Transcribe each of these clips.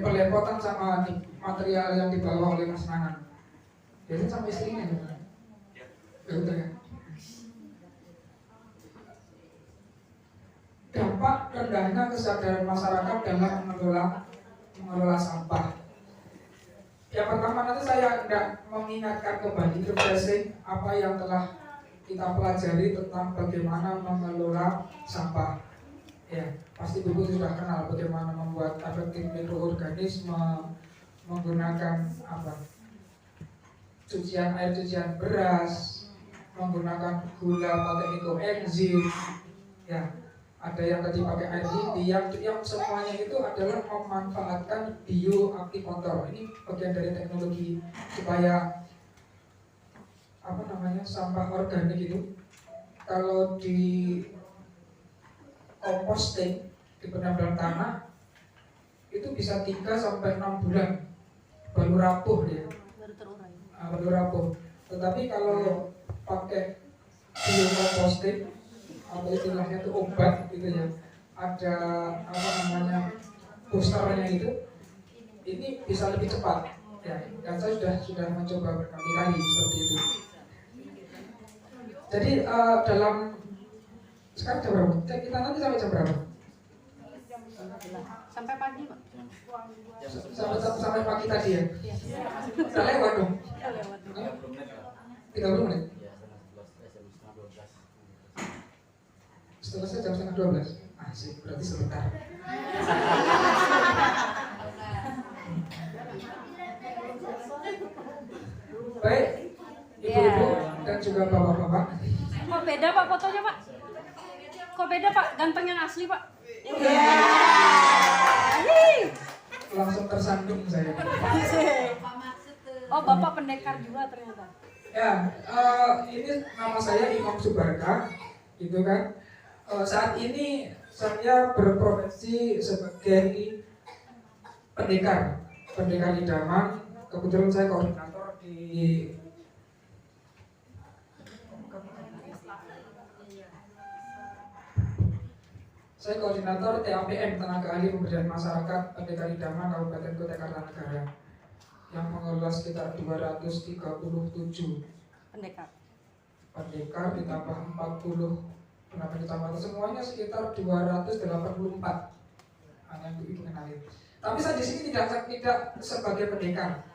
berlepotan sama material yang dibawa oleh Mas Nangan. Biasanya sama istrinya gitu. Ya udah ya. Dampak rendahnya kesadaran masyarakat dalam mengelola sampah. Yang pertama, nanti saya hendak mengingatkan kembali refreshing apa yang telah kita pelajari tentang bagaimana mengelola sampah. Ya, pasti Ibu sudah kenal bagaimana membuat efektif mikroorganisme, menggunakan cucian beras, menggunakan gula pakai ekoenzim. Ya, ada yang tadi pakai air lidi, yang semuanya itu adalah memanfaatkan bioaktivator. Ini bagian dari teknologi supaya sampah organik itu kalau di composting, di dalam tanah itu bisa 3 sampai 6 bulan baru rapuh dia. Baru rapuh. Tetapi kalau pakai biocomposting atau istilahnya itu obat gitu ya, ada boosternya itu, ini bisa lebih cepat ya. Dan saya sudah mencoba berkali-kali seperti itu. Jadi dalam sekarang jam berapa? Kita nanti sampai jam berapa? Sampai pagi, Pak. Sampai pagi tadi ya? Sudah lewat dong? 30 menit? Selesai jam setengah 12. Asik, berarti sebentar. Baik, ibu-ibu dan juga bapak-bapak. Kok beda Pak fotonya, Pak? Kok beda Pak? Ganteng yang asli, Pak? Langsung tersandung saya. Oh, Bapak pendekar juga ternyata. Ya, ini nama saya Imam Subarka, gitu kan. Saat ini saya berprofesi sebagai pendekar idaman. Kebetulan saya koordinator di TAPM, Tenaga Ahli Pemberdayaan Masyarakat Pendekar Idaman Kabupaten Kutai Kartanegara, yang mengelola sekitar 237 pendekar ditambah 40 penambah kecamatan, semuanya sekitar 284. Hanya untuk ibu kenalin. Tapi saya di sini tidak sebagai pendekar,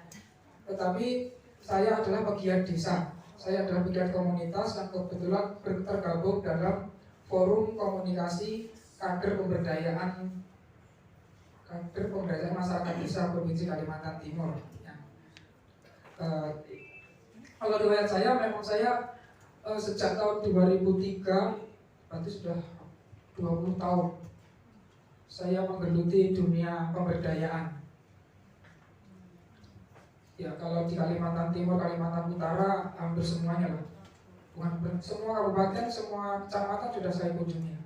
tetapi saya adalah bagian desa. Saya adalah bagian komunitas yang kebetulan tergabung dalam forum komunikasi kader pemberdayaan masyarakat desa Provinsi Kalimantan Timur. Ya. Kalau riwayat saya, memang saya sejak tahun 2003, berarti sudah 20 tahun saya menggeluti dunia pemberdayaan. Ya, kalau di Kalimantan Timur, Kalimantan Utara, hampir semuanya lah. Bukan semua kabupaten, semua kecamatan sudah saya kunjungi.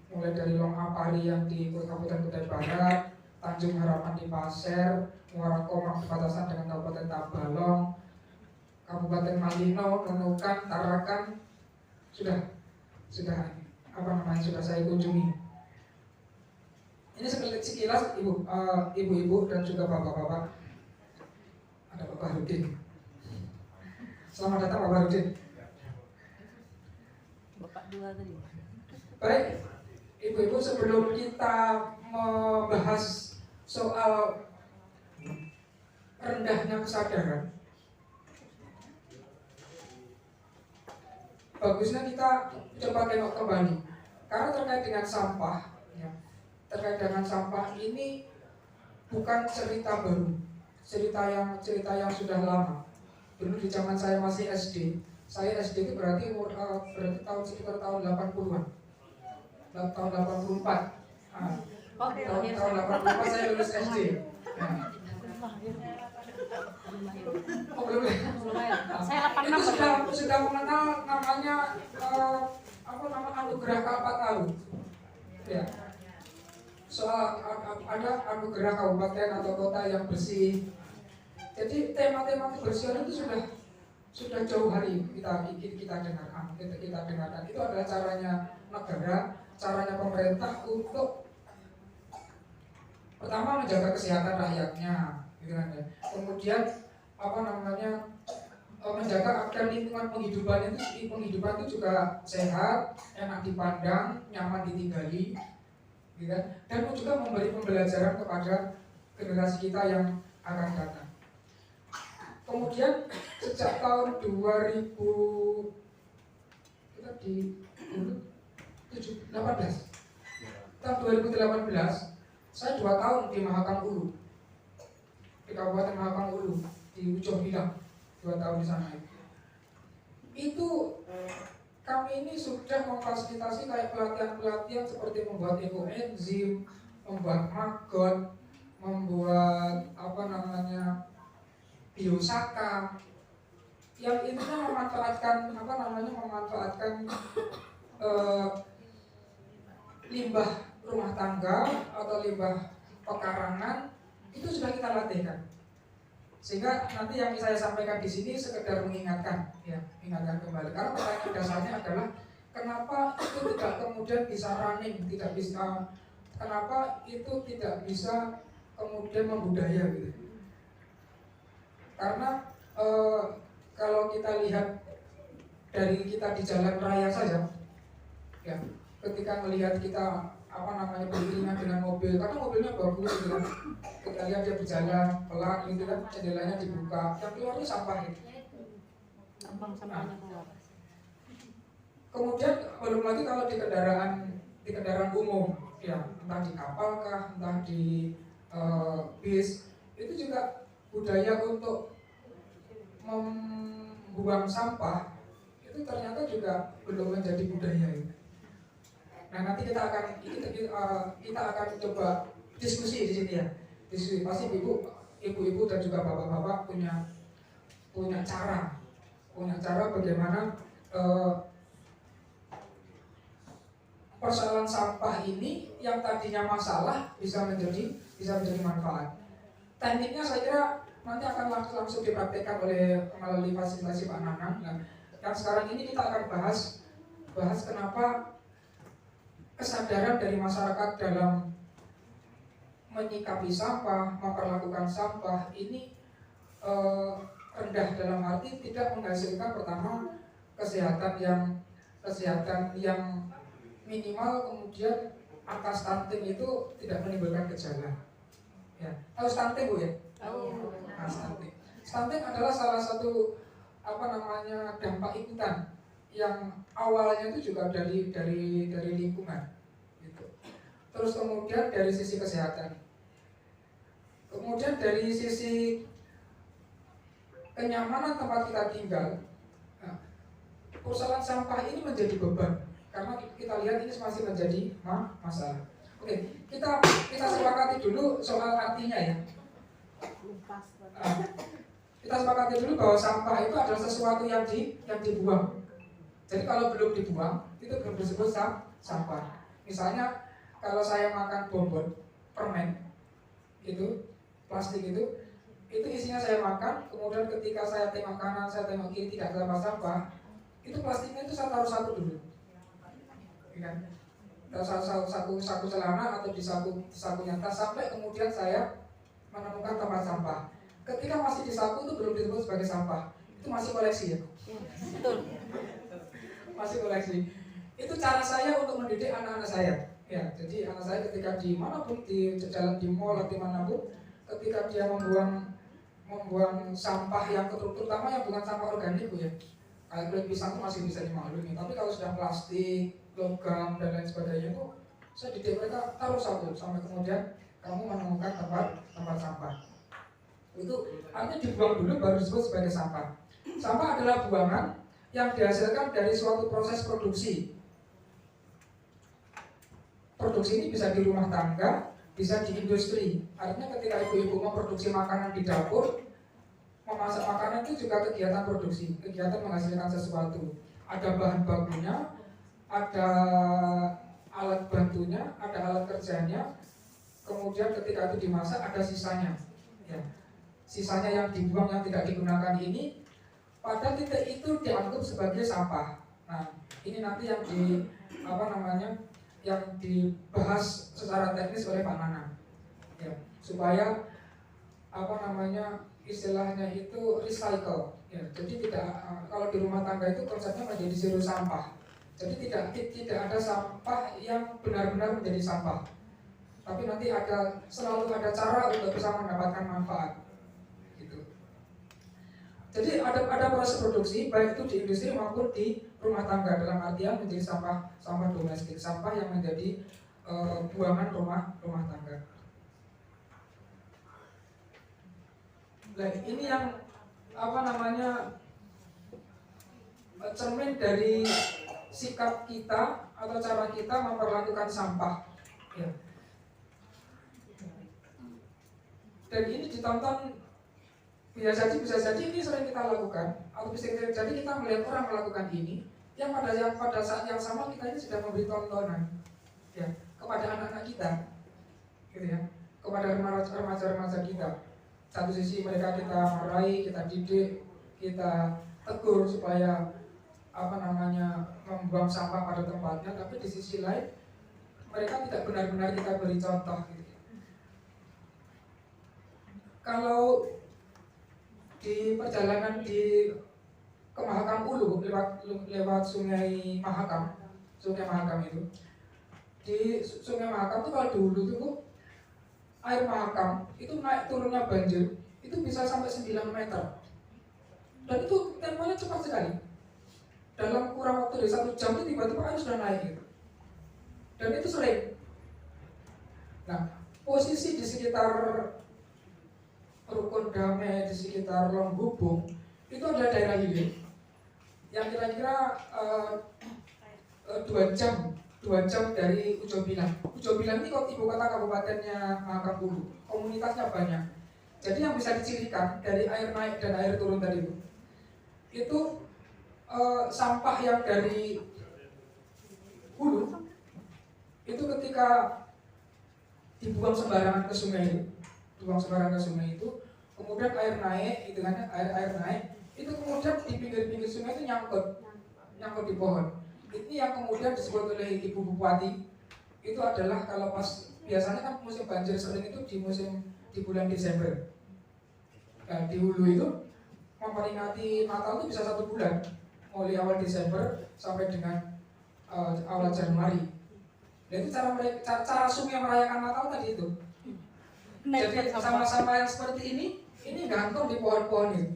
Mulai dari Longapari yang di Kabupaten Kutai Barat, Tanjung Harapan di Pasir, Muara Komang perbatasan dengan Kabupaten Tabalong, Kabupaten Malino, Nunukan, Tarakan, sudah saya kunjungi. Ini sekilas ibu-ibu dan juga bapak-bapak. Ada Bapak Harudin. Selamat datang Bapak Harudin. Bapak dua tadi. Baik, ibu-ibu, sebelum kita membahas soal rendahnya kesadaran, bagusnya kita coba tengok kembali. Karena terkait dengan sampah, ya, terkait dengan sampah ini bukan cerita baru, cerita yang sudah lama. Dulu di zaman saya masih SD, saya SD itu berarti sekitar tahun 80-an, tahun 84. Tahun 84 saya lulus SD. Nah. Oh, belum ya? Saya 86. Itu sudah mengenal namanya anugerah Kalpataru. Ya. Soal ada anugerah kabupaten atau kota yang bersih. Jadi tema-tema kebersihan itu sudah jauh hari kita dengarkan. Itu adalah caranya negara, caranya pemerintah untuk Pertama menjaga kesehatan rakyatnya, gitu kan ya. Kemudian menjaga agar lingkungan penghidupan itu juga sehat, enak dipandang, nyaman ditinggali, gitu kan? Dan juga memberi pembelajaran kepada generasi kita yang akan datang. Kemudian sejak tahun 2018 saya 2 tahun di Mahakam Ulu, di Kabupaten Mahakam Ulu, di Ujung Bilang, 2 tahun di sana. Itu kami ini sudah memfasilitasi kayak pelatihan-pelatihan seperti membuat ekoenzim, membuat maggot, membuat biosaka, yang intinya memanfaatkan limbah rumah tangga atau limbah pekarangan, itu sudah kita latihkan. Sehingga nanti yang saya sampaikan di sini sekedar mengingatkan, ya, ingatkan kembali. Karena pertanyaan dasarnya adalah kenapa itu tidak kemudian bisa running, kenapa itu tidak bisa kemudian membudaya gitu. Karena kalau kita lihat dari kita di jalan raya saja, ya, ketika melihat kita beriringan dengan mobil, karena mobilnya bagus gitu kan, kita lihat dia berjalan pelan gitu kan, jendelanya dibuka, yang keluarnya sampah gitu. Kemudian belum lagi kalau di kendaraan umum, ya, entah di kapal kah, entah di bis, itu juga budaya untuk membuang sampah itu ternyata juga belum menjadi budaya gitu. Nah, nanti kita akan coba diskusi di sini ya. Diskusi pasti ibu-ibu dan juga bapak-bapak punya cara bagaimana persoalan sampah ini yang tadinya masalah bisa menjadi manfaat. Tekniknya saya kira nanti akan langsung dipraktekkan melalui fasilitasi Pak Nanang. Nah, yang sekarang ini kita akan bahas kenapa kesadaran dari masyarakat dalam menyikapi sampah, memperlakukan sampah ini rendah, dalam arti tidak menghasilkan pertama kesehatan yang minimal, kemudian angka stunting itu tidak menimbulkan gejala. Ya, tahu stunting Bu ya? Tahu. Nah, stunting adalah salah satu dampak ikutan yang awalnya itu juga dari lingkungan gitu. Terus kemudian dari sisi kesehatan, kemudian dari sisi kenyamanan tempat kita tinggal. Nah, persoalan sampah ini menjadi beban karena kita lihat ini masih menjadi masalah. Oke, kita sepakati dulu soal artinya ya. Kita sepakati dulu bahwa sampah itu adalah sesuatu yang dibuang. Jadi kalau belum dibuang, itu belum disebut sampah. Misalnya kalau saya makan bonbon, permen, itu plastik itu isinya saya makan, kemudian ketika saya tengok kanan, saya tengok kiri tidak ada sampah, itu plastiknya itu saya taruh satu dulu, kan? Saku celana atau di sakunya tas, sampai kemudian saya menemukan tempat sampah. Ketika masih di saku itu belum disebut sebagai sampah, itu masih koleksi ya. Betul. Masih koleksi. Itu cara saya untuk mendidik anak-anak saya. Ya, jadi anak saya ketika di manapun, di jalan di mall atau dimanapun, ketika dia membuang sampah yang terutama yang bukan sampah organik ya, kayak kulit pisang itu masih bisa dimaklumi. Tapi kalau sudah plastik, logam dan lain sebagainya itu, saya didik mereka taruh satu sampai kemudian kamu menemukan tempat sampah. Itu artinya dibuang dulu baru disebut sebagai sampah. Sampah adalah buangan yang dihasilkan dari suatu proses produksi. Produksi ini bisa di rumah tangga, bisa di industri. Artinya ketika ibu-ibu memproduksi makanan di dapur, memasak makanan itu juga kegiatan produksi, kegiatan menghasilkan sesuatu. Ada bahan bakunya, ada alat bantunya, ada alat kerjanya. Kemudian ketika itu dimasak ada sisanya. Ya. Sisanya yang dibuang, yang tidak digunakan ini pada titik itu dianggap sebagai sampah. Nah, ini nanti yang dibahas secara teknis oleh Pak Nanang. ya, supaya apa namanya istilahnya itu recycle ya. Jadi tidak kalau di rumah tangga itu konsepnya menjadi zero sampah. Jadi tidak ada sampah yang benar-benar menjadi sampah. Tapi nanti selalu ada cara untuk bisa mendapatkan manfaat. Gitu. Jadi ada proses produksi baik itu di industri maupun di rumah tangga, dalam artian menjadi sampah domestik, sampah yang menjadi buangan rumah tangga. Nah, ini yang apa namanya cermin dari sikap kita atau cara kita memperlakukan sampah ya. Dan ini ditonton bisa jadi ini sering kita lakukan, atau bisa jadi kita melihat orang melakukan ini yang pada saat yang sama kita ini sudah memberi tontonan ya kepada anak-anak kita gitu ya, kepada remaja-remaja kita. Satu sisi mereka kita marahi, kita didik, kita tegur supaya apa namanya membuang sampah pada tempatnya, tapi di sisi lain mereka tidak benar-benar kita beri contoh gitu. Kalau di perjalanan ke Mahakam Ulu lewat Sungai Mahakam itu, di Sungai Mahakam itu kalau di Hulu itu air Mahakam itu naik turunnya banjir itu bisa sampai 9 meter, dan itu temponya cepat sekali. Dalam kurang waktu dari 1 jam itu tiba-tiba air sudah naik gitu. Dan itu sering. Nah, posisi di sekitar Rukun Damai, di sekitar Longhubung itu adalah daerah hilir yang kira-kira 2 jam dari Ujo Bilang. Ujo Bilang ini ibu kota kabupatennya Mahakam Ulu, komunitasnya banyak. Jadi yang bisa dicirikan dari air naik dan air turun tadi itu sampah yang dari hulu itu ketika dibuang sembarangan ke sungai itu, kemudian air naik, itu kan air naik, itu kemudian di pinggir-pinggir sungai itu nyangkut di pohon. Ini yang kemudian disebut oleh Ibu Bupati itu adalah kalau pas biasanya kan musim banjir sering itu di bulan Desember. Nah, di hulu itu memperingati Natal itu bisa 1 bulan, mulai awal Desember sampai dengan awal Januari. Nah, itu cara sungai merayakan Natal tadi itu. Jadi sama-sama yang seperti ini gantung di pohon-pohon itu.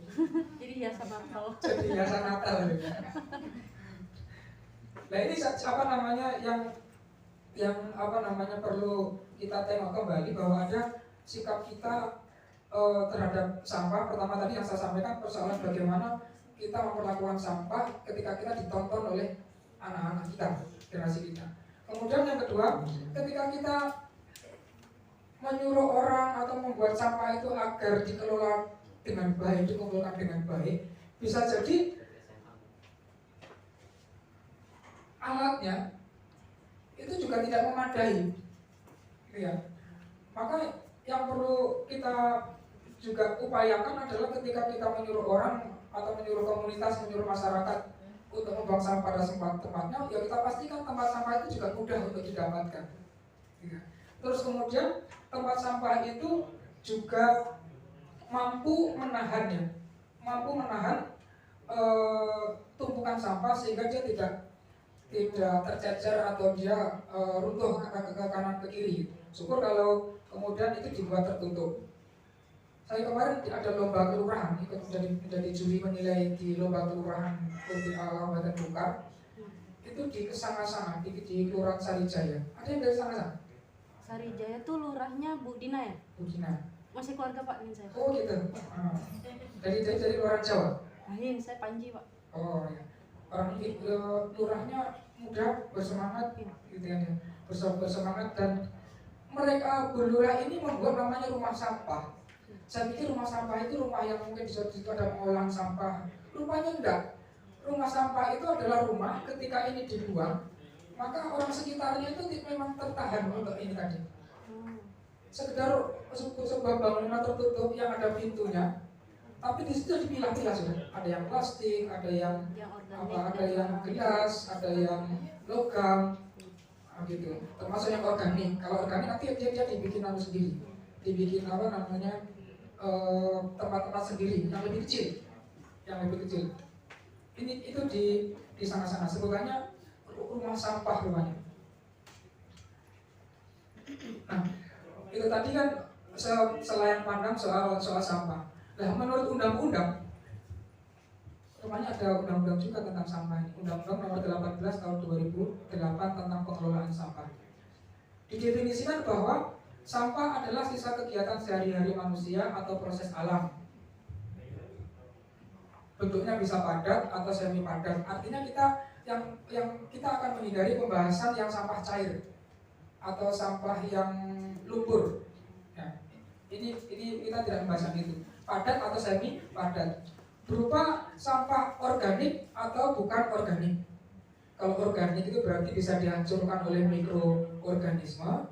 Jadi hiasan Natal. Jadi hiasan Natal. Nah, ini apa namanya yang apa namanya perlu kita tengok kembali bahwa ada sikap kita terhadap sampah. Pertama tadi yang saya sampaikan persoalan bagaimana kita memperlakukan sampah ketika kita ditonton oleh anak-anak kita, generasi kita. Kemudian yang kedua, ketika kita menyuruh orang atau membuat sampah itu agar dikelola dengan baik, dikumpulkan dengan baik, bisa jadi alatnya itu juga tidak memadai, ya. Maka yang perlu kita juga upayakan adalah ketika kita menyuruh orang atau menyuruh komunitas, menyuruh masyarakat untuk membuang sampah pada tempatnya, ya kita pastikan tempat sampah itu juga mudah untuk didapatkan. Ya. Terus kemudian tempat sampah itu juga mampu menahan tumpukan sampah sehingga dia tidak tercecer atau dia runtuh ke kanan ke kiri. Syukur kalau kemudian itu dibuat tertutup. Saya kemarin ada lomba kelurahan, ikut menjadi juri menilai di lomba kelurahan Kabupaten Bungkar. Itu di Kesanga-Sanga, di Kelurahan Sarijaya. Ada yang dari sana? Sarijaya tuh lurahnya Bu Dina ya? Bu Dina. Masih keluarga Pak ini saya. Oh gitu. Dari luar Jawa. Lain, saya Panji Pak. Oh ya. Orang lurahnya muda, bersemangat, gitu ya. Bersemangat, dan mereka berlurah ini membuat namanya rumah sampah. Saya pikir rumah sampah itu rumah yang mungkin di situ ada pengolahan sampah. Rupanya enggak. Rumah sampah itu adalah rumah ketika ini dibuang, maka orang sekitarnya itu memang tertahan untuk ini tadi. Sekedar sebuah bangunan tertutup yang ada pintunya, tapi di situ dipilah-pilah sudah. Ada yang plastik, ada yang gelas, ada yang logam, gitu. Termasuk yang organik. Kalau organik nanti dia dibikin sendiri. dibikin apa namanya tempat-tempat sendiri yang lebih kecil, itu di sana-sana sebutannya rumah sampah rumahnya. Nah, itu tadi kan selain pandang soal sampah. Nah, menurut undang-undang, rumahnya ada undang-undang juga tentang sampah ini. Undang-undang nomor 18 tahun 2008 tentang pengelolaan sampah. Didefinisikan bahwa sampah adalah sisa kegiatan sehari-hari manusia atau proses alam. Bentuknya bisa padat atau semi padat. Artinya yang kita akan menghindari pembahasan yang sampah cair atau sampah yang lumpur. Ya, ini kita tidak membahas itu. Padat atau semi padat. Berupa sampah organik atau bukan organik. Kalau organik itu berarti bisa dihancurkan oleh mikroorganisme.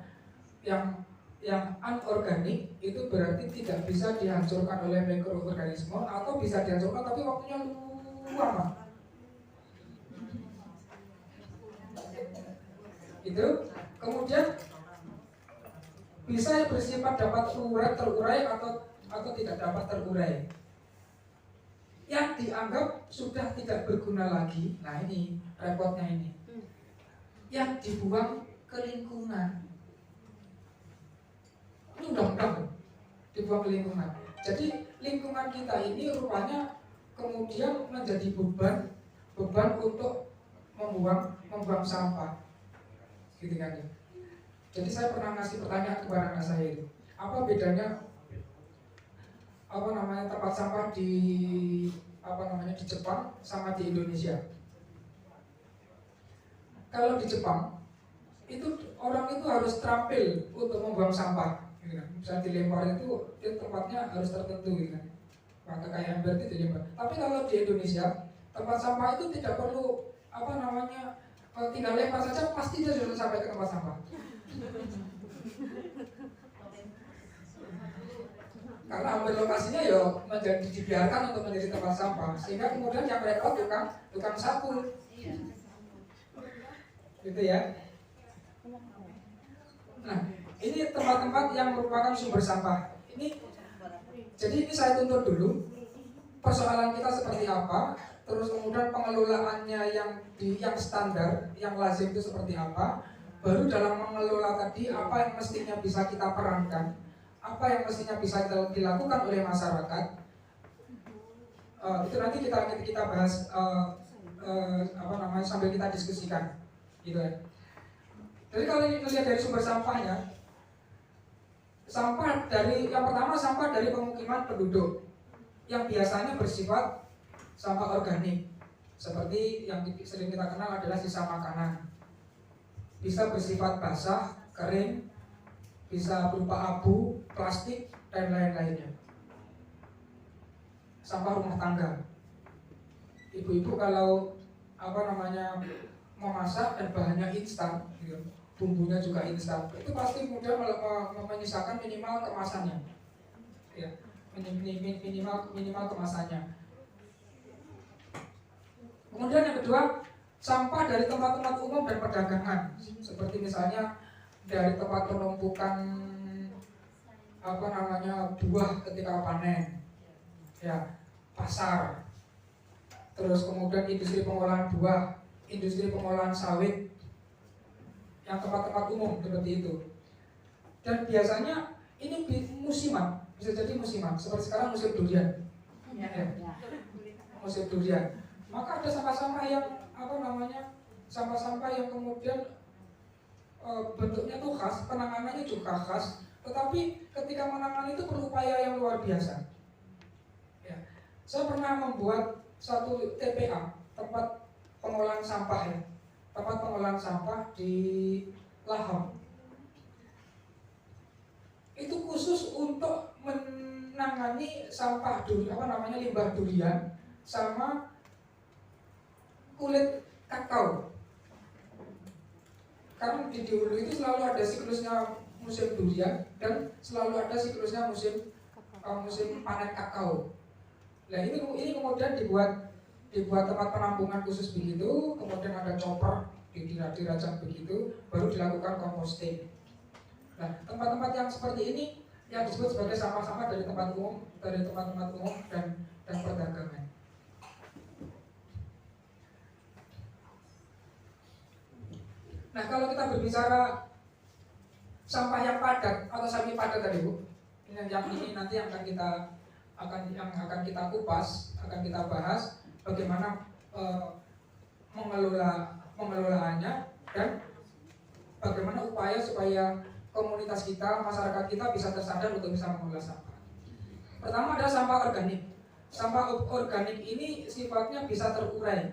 Yang anorganik itu berarti tidak bisa dihancurkan oleh mikroorganisme atau bisa dihancurkan tapi waktunya lama. Itu kemudian bisa bersifat dapat terurai atau tidak dapat terurai. Yang dianggap sudah tidak berguna lagi, nah ini repotnya ini. Yang dibuang ke lingkungan. Ini undang-undang dibuang ke lingkungan. Jadi lingkungan kita ini rupanya kemudian menjadi beban untuk membuang sampah, gitu kan ya. Jadi saya pernah ngasih pertanyaan kepada anak saya itu, apa bedanya tempat sampah di Jepang sama di Indonesia. Kalau di Jepang itu orang itu harus terampil untuk membuang sampah. Misalnya dilempar itu tempatnya harus tertentu gitu kan. Maka kayak ember itu dilempar. Tapi kalau di Indonesia tempat sampah itu tidak perlu tinggal lempar saja pasti dia sudah sampai ke tempat sampah. Karena hampir lokasinya ya dibiarkan untuk menjadi tempat sampah, sehingga kemudian yang repot tukang sapu, gitu ya. Nah, ini tempat-tempat yang merupakan sumber sampah. Jadi ini saya tuntut dulu persoalan kita seperti apa, terus kemudian pengelolaannya yang standar, yang lazim itu seperti apa. Baru dalam mengelola tadi apa yang mestinya bisa kita perankan, apa yang mestinya bisa dilakukan oleh masyarakat. Itu nanti kita bahas sambil kita diskusikan, gitu ya. Jadi kalau ini melihat dari sumber sampahnya, yang pertama sampah dari pemukiman penduduk yang biasanya bersifat sampah organik, seperti yang sering kita kenal adalah sisa makanan. Bisa bersifat basah, kering, bisa berupa abu, plastik, dan lain-lainnya. Sampah rumah tangga. Ibu-ibu kalau memasak dan bahannya instan, gitu, bumbunya juga instan, itu pasti kemudian menyisakan minimal kemasannya, ya, minimal kemasannya. Kemudian yang kedua, sampah dari tempat-tempat umum dan perdagangan, seperti misalnya dari tempat penumpukan buah ketika panen, ya, pasar, terus kemudian industri pengolahan buah, industri pengolahan sawit, yang tempat-tempat umum seperti itu. Dan biasanya ini musiman, bisa jadi musiman, seperti sekarang musim durian, ya. Musim durian. Maka ada sampah-sampah yang sampah-sampah yang kemudian bentuknya tuh khas, penanganannya juga khas, tetapi ketika menangani itu perlu upaya yang luar biasa. Ya. Saya pernah membuat satu TPA, tempat pengolahan sampah, ya, tempat pengolahan sampah di Laham. Itu khusus untuk menangani sampah limbah durian sama kulit kakao. Karena di hulu itu selalu ada siklusnya musim durian dan selalu ada siklusnya musim panen kakao. Nah ini kemudian dibuat tempat penampungan khusus begitu, kemudian ada chopper dirajang begitu, baru dilakukan composting. Nah tempat-tempat yang seperti ini yang disebut sebagai sampah-sampah dari tempat-tempat umum dan perdagangan. Nah, kalau kita berbicara sampah yang padat atau semi padat tadi Bu, ini nanti yang akan kita kupas, akan kita bahas bagaimana mengelolaannya dan bagaimana upaya supaya komunitas kita, masyarakat kita bisa tersadar untuk bisa mengelola sampah. Pertama adalah sampah organik. Sampah organik ini sifatnya bisa terurai.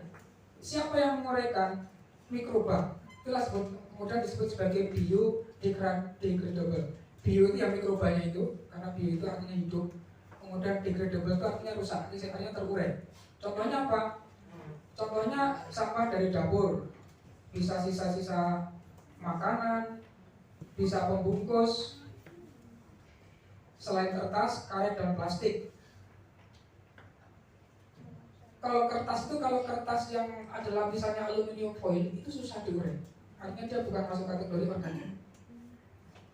Siapa yang menguraikan? Mikroba. Itulah kemudian disebut sebagai biodegradable. Bio itu yang mikrobanya itu, karena bio itu artinya hidup. Kemudian degradable itu artinya rusak, artinya terurai. Contohnya apa? Contohnya sampah dari dapur, bisa sisa-sisa makanan, bisa pembungkus, selain kertas, karet dan plastik. Kalau kertas yang ada lapisannya aluminium foil itu susah diurai, artinya dia bukan masuk kategori organik.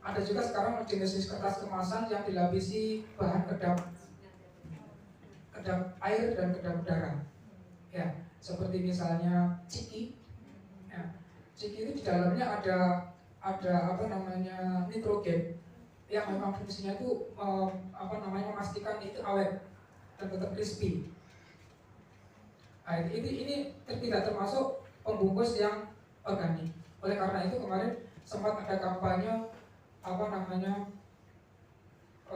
Ada juga sekarang jenis kertas kemasan yang dilapisi bahan kedap air dan kedap udara, ya, seperti misalnya ciki. Ya, ciki itu di dalamnya ada nitrogen yang memang fungsinya itu memastikan itu awet dan tetap crispy. Nah, ini tidak termasuk pembungkus yang organik. Oleh karena itu kemarin sempat ada kampanye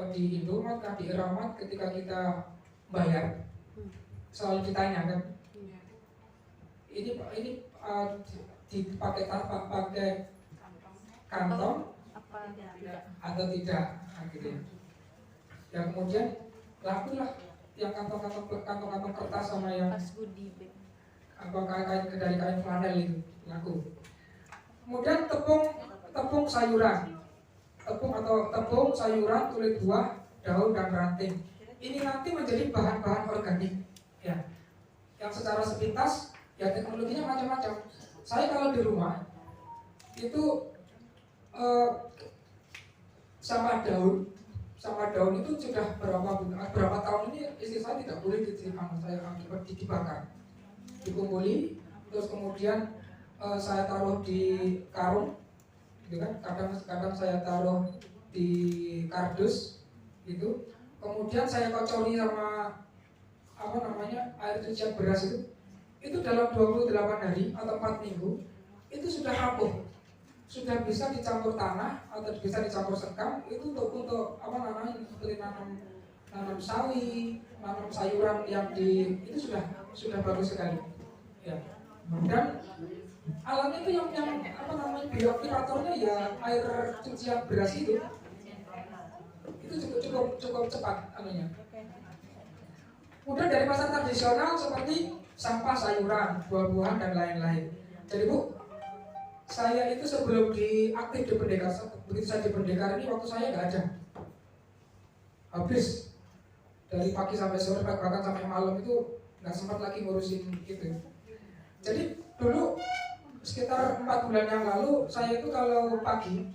di Indomaret, di Eramat, ketika kita bayar selalu ditanya kan, ini dipakai kantong atau tidak, gitu. Ya kemudian lakulah yang kantong kertas sama yang dari kain flanel itu laku. Kemudian tepung sayuran, kulit buah, daun dan ranting. Ini nanti menjadi bahan-bahan organik, ya. Yang secara sepintas, ya teknologinya macam-macam. Saya kalau di rumah itu sama daun itu sudah berapa tahun ini istri saya tidak boleh dibakar, dikumpuli, terus kemudian saya taruh di karung, gitu kan? Kadang saya taruh di kardus, gitu. Kemudian saya kocori sama air cucian beras itu dalam 28 hari atau 4 minggu itu sudah rapuh, sudah bisa dicampur tanah atau bisa dicampur sekam. Itu untuk seperti nanam sawi, nanam sayuran yang itu sudah bagus sekali, ya. Dan alatnya itu yang bioaktivatornya ya air cucian beras itu cukup cepat anunya. Kemudian dari pasar tradisional seperti sampah sayuran, buah-buahan dan lain-lain. Jadi Bu, saya itu sebelum aktif di Pendekar, begitu saya di Pendekar ini waktu saya nggak ada, habis dari pagi sampai sore, bahkan sampai malam itu nggak sempat lagi ngurusin itu. Jadi dulu sekitar 4 bulan yang lalu saya itu kalau pagi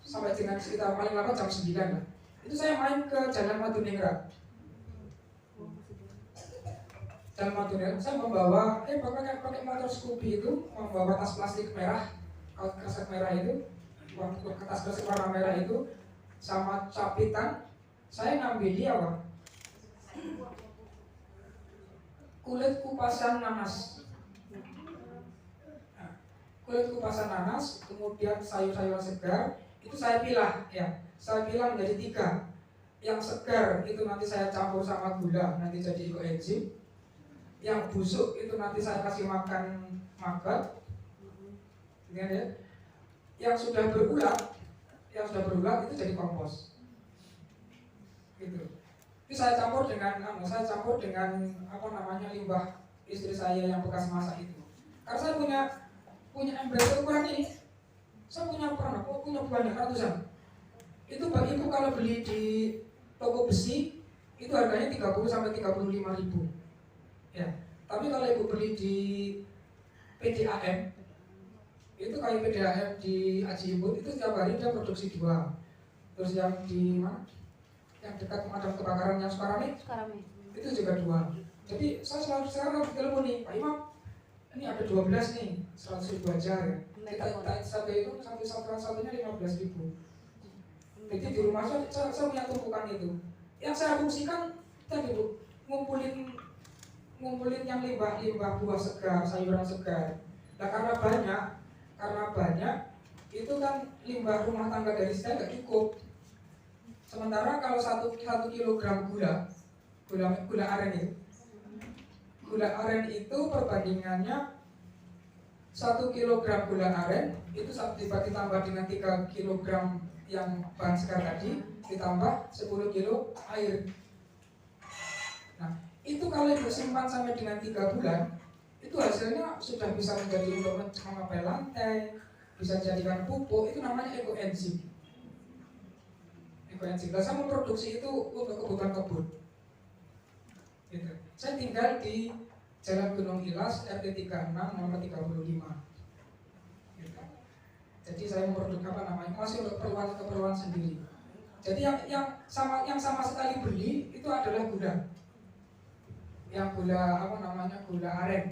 sampai dengan sekitar paling lama jam 9 lah, itu saya main ke Jalan Maduningrat. Jalan Maduningrat saya membawa pakai motor Scoopy itu, membawa tas plastik merah, kresek merah itu, kertas kresek warna merah itu, sama capitan. Saya ngambil dia kulit kupasan nanas. Kulit kupasan nanas, kemudian sayur-sayuran segar, itu saya pilah, ya. Saya pilah menjadi 3. Yang segar itu nanti saya campur sama gula, nanti jadi koenzim. Yang busuk itu nanti saya kasih makan maggot, ya. Yang sudah berulat itu jadi kompos, gitu. Itu saya campur dengan limbah istri saya yang bekas masak itu. Karena saya punya ember ukuran ini, saya punya banyak ratusan. Itu bagiku kalau beli di toko besi itu harganya 30 sampai 35 ribu, ya. Tapi kalau ibu beli di PDAM, itu kayak PDAM di Aji Ibu itu setiap hari dia produksi 2. Terus yang di mana? Yang dekat pemadam kebakaran yang Sukarame Sekarang nih. itu juga 2. Jadi saya selalu sekarang telepon nih, Pak Imam, ini ada 12 nih, 100.000 aja ya. Kita sampai itu satunya 15.000. Jadi di rumah saya punya tumpukan itu. Yang saya fungsikan tadi Bu, ngumpulin yang limbah buah segar, sayuran segar. Nah karena banyak itu kan limbah rumah tangga dari saya nggak cukup. Sementara kalau 1 kilogram gula aren itu perbandingannya 1 kilogram gula aren itu ditambah dengan 3 kilogram yang bahan segar tadi ditambah 10 kilo air. Nah itu kalau disimpan sampai dengan 3 bulan itu hasilnya sudah bisa menjadi untuk mengepel lantai, bisa dijadikan pupuk, itu namanya ekoenzim. Nah, saya memproduksi itu untuk kebutuhan kebun. Gitu. Saya tinggal di Jalan Gunung Ilas, RT 36 nomor 35. Gitu. Jadi saya memproduksi masih untuk keperluan sendiri. Jadi yang sama sekali beli itu adalah gula. Yang gula aren.